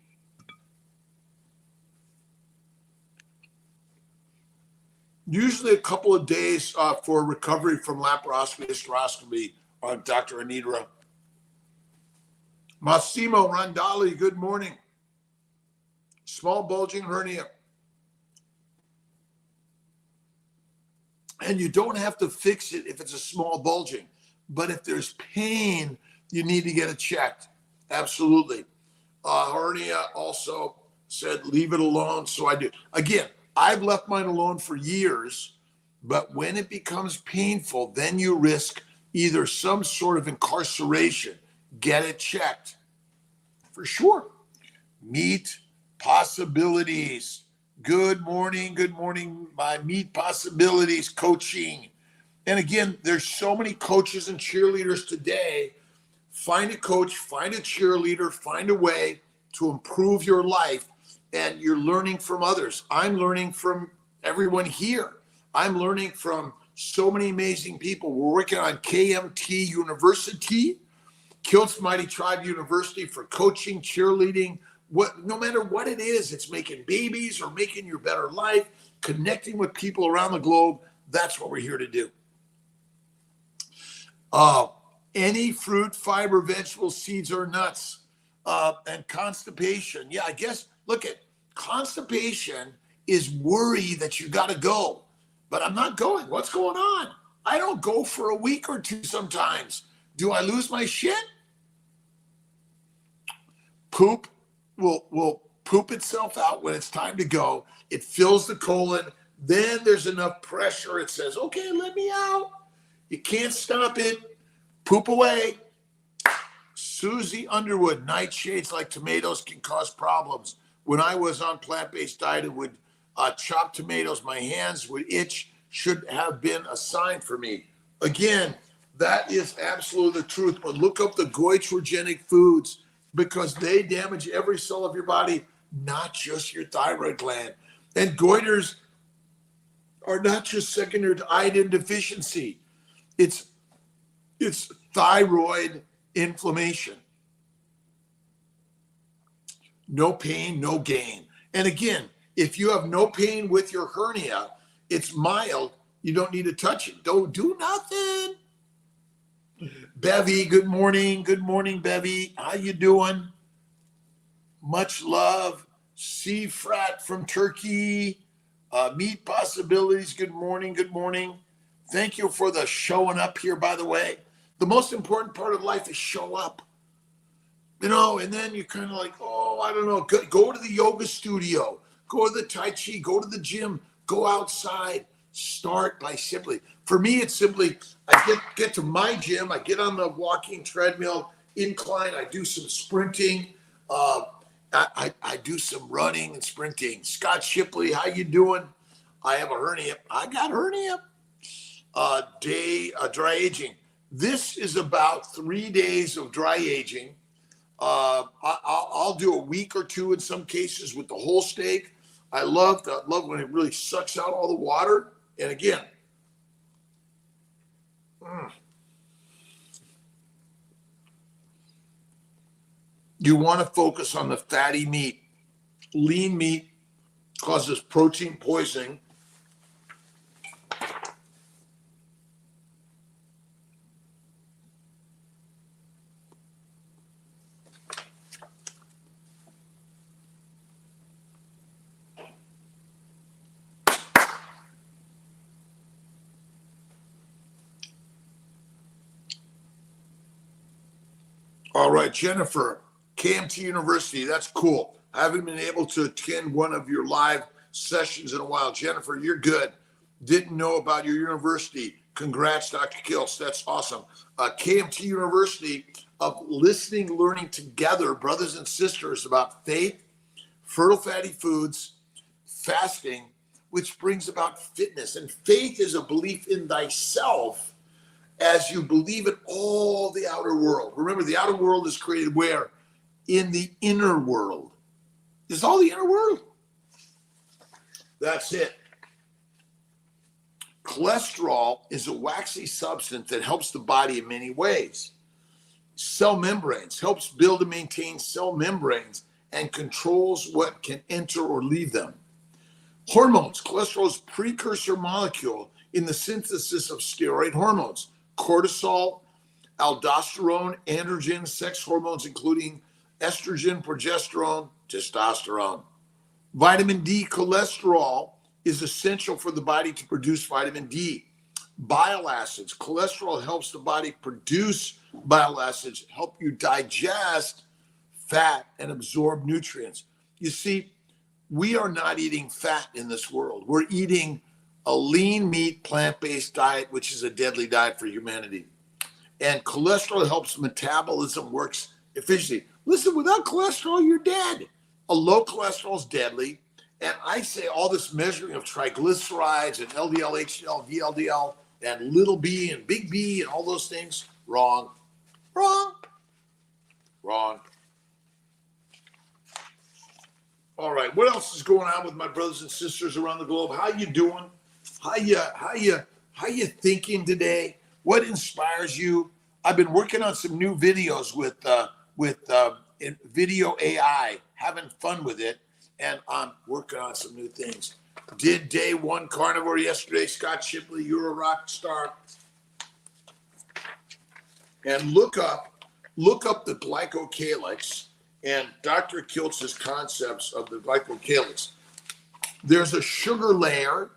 Usually a couple of days for recovery from laparoscopy, hysteroscopy, Dr. Anitra. Massimo Randali, good morning. Small bulging hernia. And you don't have to fix it if it's a small bulging. But if there's pain, you need to get it checked. Absolutely. Hernia also said, leave it alone. So I do. Again, I've left mine alone for years, but when it becomes painful, then you risk either some sort of incarceration. Get it checked. For sure. Meat possibilities. Good morning, my meat possibilities coaching. And again, there's so many coaches and cheerleaders today. Find a coach, find a cheerleader, find a way to improve your life, and you're learning from others. I'm learning from everyone here. I'm learning from so many amazing people. We're working on KMT University. Kiltz Mighty Tribe University for coaching, cheerleading, no matter what it is, it's making babies or making your better life, connecting with people around the globe. That's what we're here to do. Any fruit, fiber, vegetables, seeds, or nuts, and constipation. Yeah, I guess, look at constipation is worry that you got to go, but I'm not going. What's going on? I don't go for a week or two sometimes. Do I lose my shit? Poop will poop itself out when it's time to go. It fills the colon. Then there's enough pressure. It says, okay, let me out. You can't stop it. Poop away. Susie Underwood, nightshades like tomatoes can cause problems. When I was on plant-based diet and would chop tomatoes, my hands would itch. Should have been a sign for me. Again, that is absolutely the truth. But look up the goitrogenic foods because they damage every cell of your body, not just your thyroid gland. And goiters are not just secondary to iodine deficiency. It's thyroid inflammation. No pain, no gain. And again, if you have no pain with your hernia, it's mild. You don't need to touch it. Don't do nothing. Bevy, good morning. Good morning, Bevy. How you doing? Much love. Seafrat from Turkey. Meat Possibilities, good morning. Good morning. Thank you for the showing up here, by the way. The most important part of life is show up. You know, and then you're kind of like, oh, I don't know. Go to the yoga studio. Go to the Tai Chi. Go to the gym. Go outside. Start by simply, for me, it's simply, I get to my gym. I get on the walking treadmill, incline. I do some sprinting. I do some running and sprinting. Scott Shipley, how you doing? I have a hernia. I got hernia. Dry aging. This is about 3 days of dry aging. I'll do a week or two in some cases with the whole steak. I love when it really sucks out all the water. And again, you want to focus on the fatty meat. Lean meat causes protein poisoning. All right, Jennifer, KMT University, that's cool. I haven't been able to attend one of your live sessions in a while. Jennifer, you're good. Didn't know about your university. Congrats, Dr. Kiltz. That's awesome. KMT University of listening, learning together, brothers and sisters, about faith, fertile fatty foods, fasting, which brings about fitness. And faith is a belief in thyself as you believe in all the outer world. Remember, the outer world is created where? In the inner world. It's all the inner world. That's it. Cholesterol is a waxy substance that helps the body in many ways. Cell membranes, helps build and maintain cell membranes and controls what can enter or leave them. Hormones, cholesterol is a precursor molecule in the synthesis of steroid hormones. Cortisol, aldosterone, androgen, sex hormones, including estrogen, progesterone, testosterone. Vitamin D, cholesterol is essential for the body to produce vitamin D. Bile acids, cholesterol helps the body produce bile acids, help you digest fat and absorb nutrients. You see, we are not eating fat in this world. We're eating a lean meat, plant-based diet, which is a deadly diet for humanity. And cholesterol helps metabolism works efficiently. Listen, without cholesterol, you're dead. A low cholesterol is deadly. And I say all this measuring of triglycerides and LDL, HDL, VLDL, and little b and big B and all those things, wrong. Wrong. Wrong. All right, what else is going on with my brothers and sisters around the globe? How you doing? How you thinking today? What inspires you? I've been working on some new videos with video AI, having fun with it, and I'm working on some new things. Did day 1 carnivore yesterday. Scott Shipley, you're a rock star. And look up the glycocalyx and Dr. Kiltz's concepts of the glycocalyx. There's a sugar layer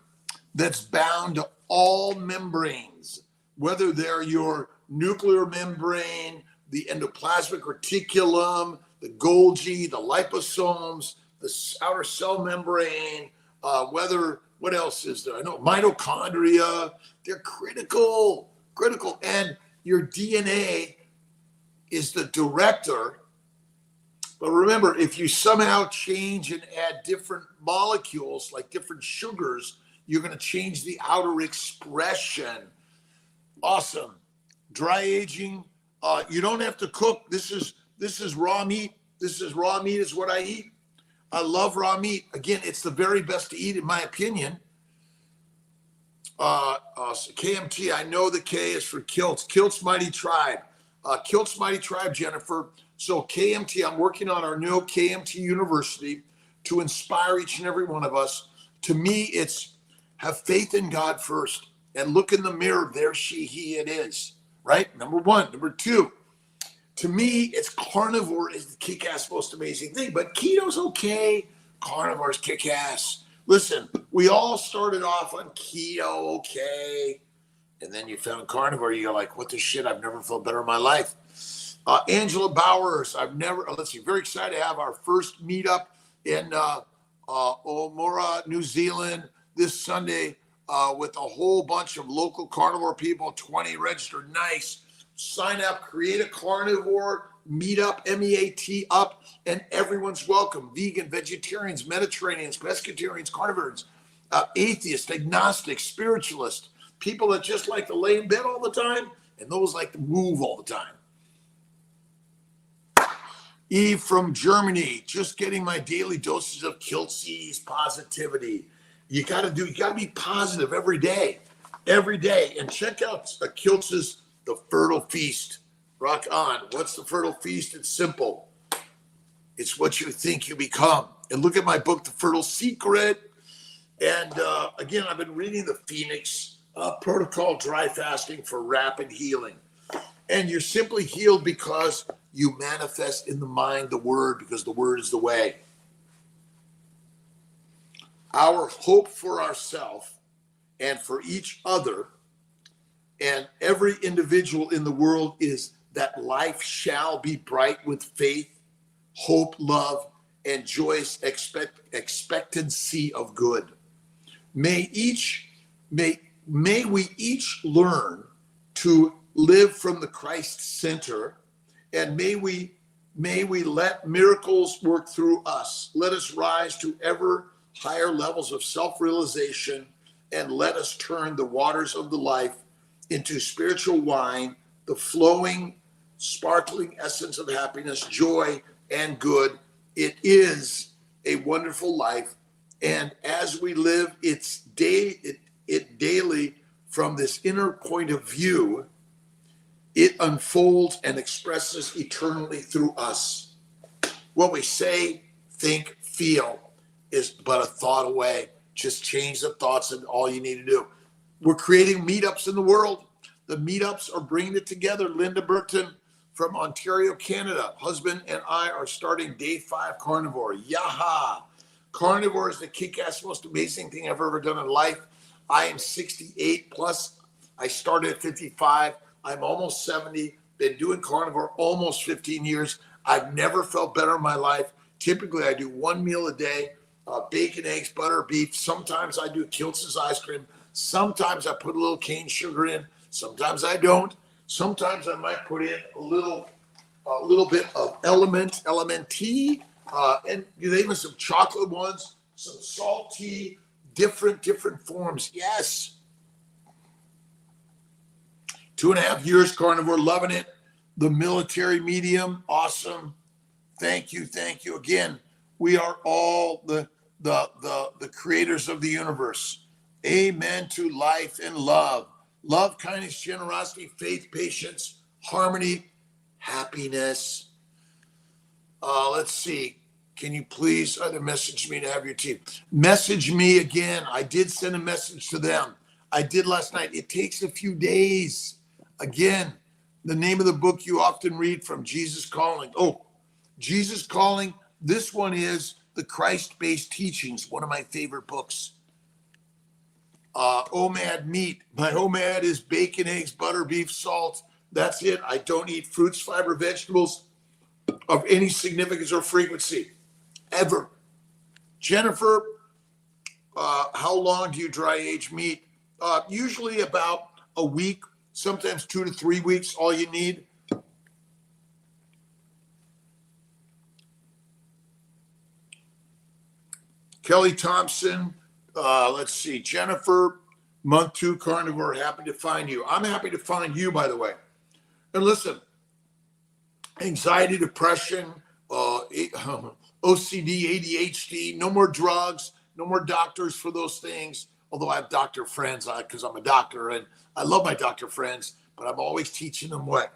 that's bound to all membranes, whether they're your nuclear membrane, the endoplasmic reticulum, the Golgi, the liposomes, the outer cell membrane, what else is there? I know mitochondria, they're critical. And your DNA is the director. But remember, if you somehow change and add different molecules, like different sugars, you're going to change the outer expression. Awesome. Dry aging. You don't have to cook. This is raw meat. Raw meat is what I eat. I love raw meat. Again, it's the very best to eat, in my opinion. KMT, I know the K is for Kiltz. Kiltz Mighty Tribe. Kiltz Mighty Tribe, Jennifer. So KMT, I'm working on our new KMT University to inspire each and every one of us. To me, it's have faith in God first and look in the mirror. There she, he, it is. Right? Number 1. Number 2, to me, it's carnivore is the kick-ass most amazing thing. But keto's okay. Carnivore's kick-ass. Listen, we all started off on keto, okay. And then you found carnivore. You're like, what the shit? I've never felt better in my life. Angela Bowers, very excited to have our first meetup in Omora, New Zealand this Sunday with a whole bunch of local carnivore people, 20 registered. Nice. Sign up, create a carnivore meetup, MEAT up, and everyone's welcome. Vegan, vegetarians, Mediterraneans, pescatarians, carnivores, atheists, agnostics, spiritualists, people that just like to lay in bed all the time, and those like to move all the time. Eve from Germany, just getting my daily doses of Kiltz positivity. You got to be positive every day, and check out Kiltz's The Fertile Feast. Rock on. What's the fertile feast? It's simple. It's what you think you become. And look at my book, The Fertile Secret. And again, I've been reading the Phoenix Protocol Dry Fasting for Rapid Healing. And you're simply healed because you manifest in the mind the word, because the word is the way. Our hope for ourselves and for each other and every individual in the world is that life shall be bright with faith, hope, love, and joyous expectancy of good. May we each learn to live from the Christ center, and may we let miracles work through us. Let us rise to ever higher levels of self-realization, and let us turn the waters of the life into spiritual wine, the flowing, sparkling essence of happiness, joy, and good. It is a wonderful life. And as we live it daily from this inner point of view, it unfolds and expresses eternally through us. What we say, think, feel is but a thought away. Just change the thoughts and all you need to do. We're creating meetups in the world. The meetups are bringing it together. Linda Burton from Ontario, Canada. Husband and I are starting day 5 carnivore. Yaha! Carnivore is the kick-ass most amazing thing I've ever done in life. I am 68 plus. I started at 55. I'm almost 70. Been doing carnivore almost 15 years. I've never felt better in my life. Typically, I do 1 meal a day, bacon, eggs, butter, beef. Sometimes I do Kiltz's ice cream. Sometimes I put a little cane sugar in. Sometimes I don't. Sometimes I might put in a little bit of element tea, and even some chocolate ones, some salt tea, different forms. Yes. 2.5 years carnivore, loving it. The military medium, awesome. Thank you again. We are all the creators of the universe. Amen to life and love. Love, kindness, generosity, faith, patience, harmony, happiness. Let's see. Can you please either message me to have your team? Message me again. I did send a message to them. I did last night. It takes a few days. Again, the name of the book you often read from, Jesus Calling. Oh, Jesus Calling. This one is The Christ-Based Teachings, one of my favorite books. OMAD meat. My OMAD is bacon, eggs, butter, beef, salt. That's it. I don't eat fruits, fiber, vegetables of any significance or frequency, ever. Jennifer, how long do you dry age meat? Usually about a week, sometimes 2 to 3 weeks, all you need. Kelly Thompson, let's see. Jennifer, month 2 carnivore, happy to find you. I'm happy to find you, by the way. And listen, anxiety, depression, OCD, ADHD, no more drugs, no more doctors for those things. Although I have doctor friends because I'm a doctor and I love my doctor friends, but I'm always teaching them what?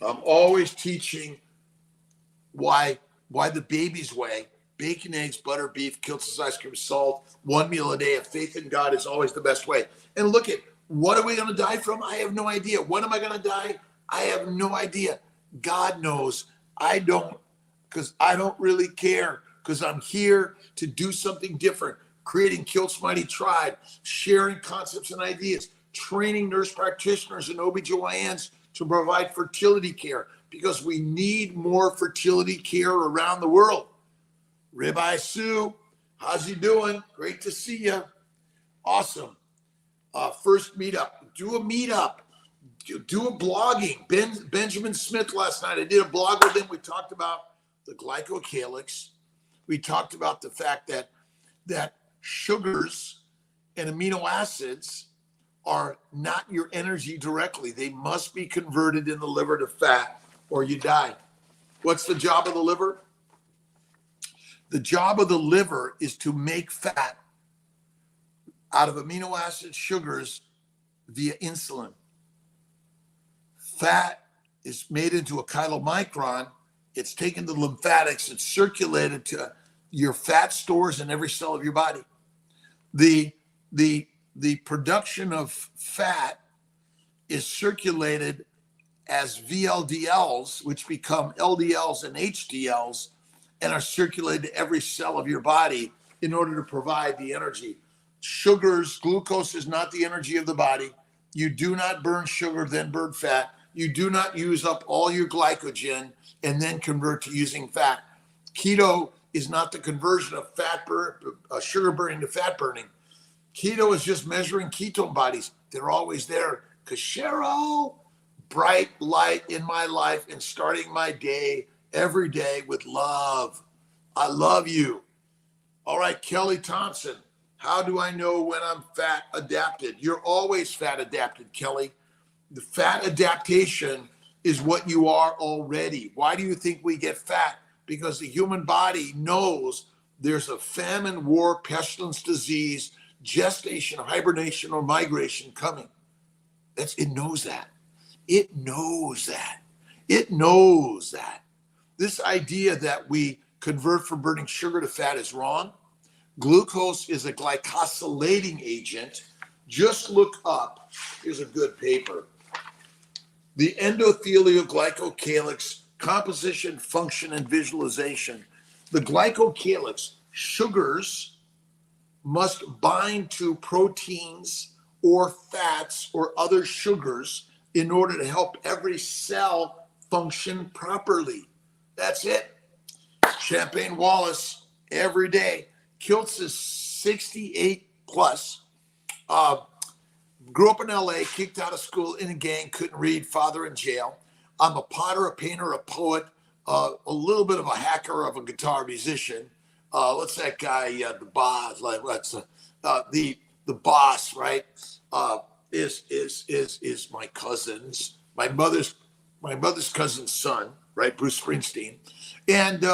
I'm always teaching why the baby's way, bacon, eggs, butter, beef, Kiltz ice cream, salt, 1 meal a day of faith in God is always the best way. And look at, what are we going to die from? I have no idea. When am I going to die? I have no idea. God knows. I don't, because I don't really care, because I'm here to do something different, creating Kiltz Mighty Tribe, sharing concepts and ideas, training nurse practitioners and OBGYNs to provide fertility care, because we need more fertility care around the world. Ribeye Sue, how's you doing? Great to see you. Awesome. First meetup. Do a meetup. Do a blogging. Benjamin Smith last night, I did a blog with him. We talked about the glycocalyx. We talked about the fact that sugars and amino acids are not your energy directly. They must be converted in the liver to fat or you die. What's the job of the liver? The job of the liver is to make fat out of amino acid sugars via insulin. Fat is made into a chylomicron. It's taken to lymphatics. It's circulated to your fat stores in every cell of your body. The production of fat is circulated as VLDLs, which become LDLs and HDLs, and are circulated to every cell of your body in order to provide the energy. Sugars, glucose is not the energy of the body. You do not burn sugar, then burn fat. You do not use up all your glycogen and then convert to using fat. Keto is not the conversion of sugar burning to fat burning. Keto is just measuring ketone bodies. They're always there. Because Cheryl, bright light in my life and starting my day every day with love. I love you. All right, Kelly Thompson. How do I know when I'm fat adapted? You're always fat adapted, Kelly. The fat adaptation is what you are already. Why do you think we get fat? Because the human body knows there's a famine, war, pestilence, disease, gestation, hibernation, or migration coming. It knows that. It knows that. It knows that. This idea that we convert from burning sugar to fat is wrong. Glucose is a glycosylating agent. Just look up, here's a good paper, the endothelial glycocalyx, composition, function, and visualization. The glycocalyx, sugars, must bind to proteins or fats or other sugars in order to help every cell function properly. That's it. Champagne Wallace, every day. Kiltz is 68 plus. Grew up in LA, kicked out of school in a gang, couldn't read, father in jail. I'm a potter, a painter, a poet, a little bit of a hacker, of a guitar musician. What's that guy, the boss? The boss, right? Is my cousin's, my mother's cousin's son, right? Bruce Springsteen. And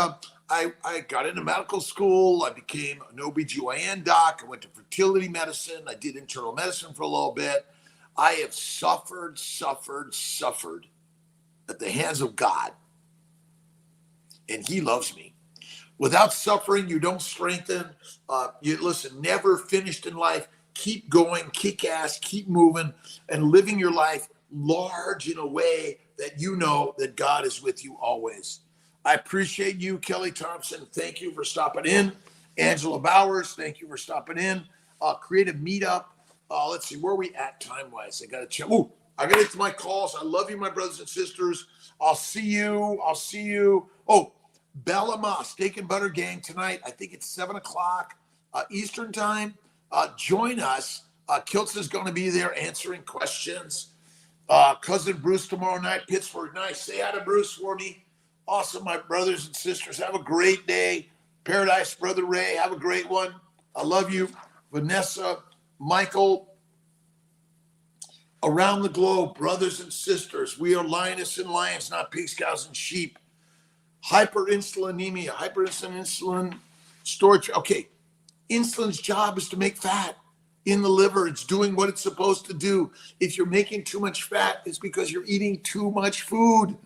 I got into medical school. I became an OBGYN doc. I went to fertility medicine. I did internal medicine for a little bit. I have suffered at the hands of God, and he loves me. Without suffering, you don't strengthen. Never finished in life. Keep going, kick ass, keep moving, and living your life large in a way that you know that God is with you always. I appreciate you, Kelly Thompson. Thank you for stopping in. Angela Bowers, thank you for stopping in. Creative Meetup. Let's see, where are we at time-wise? I got to check. Oh, I got to get to my calls. I love you, my brothers and sisters. I'll see you. Oh, Bellama Steak and Butter Gang tonight. I think it's 7 o'clock Eastern time. Join us. Kiltz is going to be there answering questions. Cousin Bruce tomorrow night, Pittsburgh. Nice. Say hi to Bruce for me. Awesome, my brothers and sisters. Have a great day. Paradise, Brother Ray. Have a great one. I love you. Vanessa, Michael, around the globe, brothers and sisters. We are lioness and lions, not pigs, cows, and sheep. Hyperinsulinemia, insulin storage. Okay, insulin's job is to make fat in the liver. It's doing what it's supposed to do. If you're making too much fat, it's because you're eating too much food.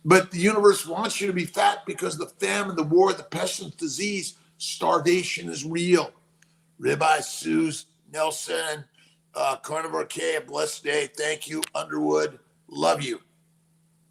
But the universe wants you to be fat because the famine, the war, the pestilence, disease, starvation is real. Ribeye Suze, Nelson, Carnivore K, a blessed day. Thank you, Underwood. Love you.